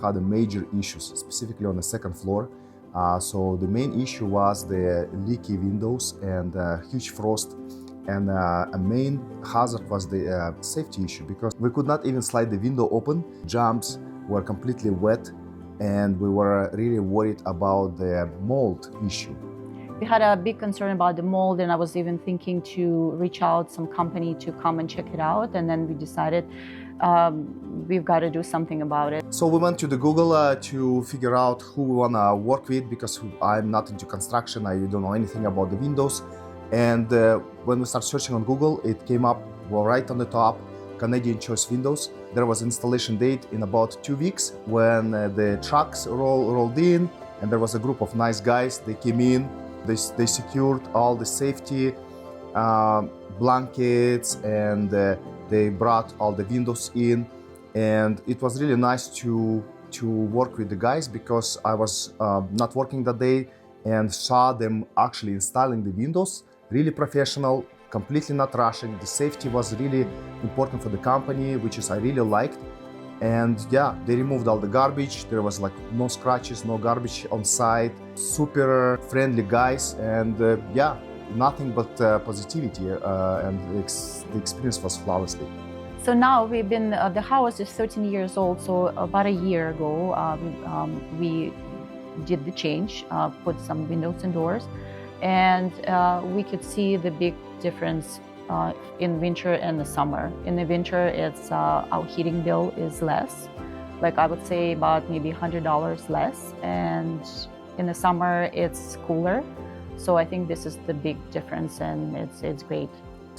had a major issues, specifically on the second floor. So the main issue was the leaky windows and huge frost. And a main hazard was the safety issue, because we could not even slide the window open. Jumps were completely wet, and we were really worried about the mold issue. We had a big concern about the mold, and I was even thinking to reach out some company to come and check it out. And then we decided we've got to do something about it. So we went to the Google to figure out who we want to work with, because I'm not into construction. I don't know anything about the windows. And when we started searching on Google, it came up right on the top, Canadian Choice Windows. There was installation date in about 2 weeks when the trucks rolled in, and there was a group of nice guys. They came in, they secured all the safety blankets, and they brought all the windows in. And it was really nice to work with the guys, because I was not working that day and saw them actually installing the windows. Really professional, completely not rushing. The safety was really important for the company, which I really liked. And yeah, they removed all the garbage. There was like no scratches, no garbage on site. Super friendly guys, and yeah, nothing but positivity, and the experience was flawlessly. So now we've been, the house is 13 years old, so about a year ago we did the change, put some windows and doors, and we could see the big difference in winter and the summer. In the winter, it's our heating bill is less, like I would say about maybe $100 less, and in the summer it's cooler. So I think this is the big difference, and it's great.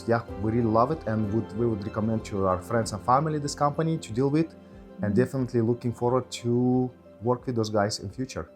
Yeah, we really love it, and we would recommend to our friends and family this company to deal with, and definitely looking forward to work with those guys in future.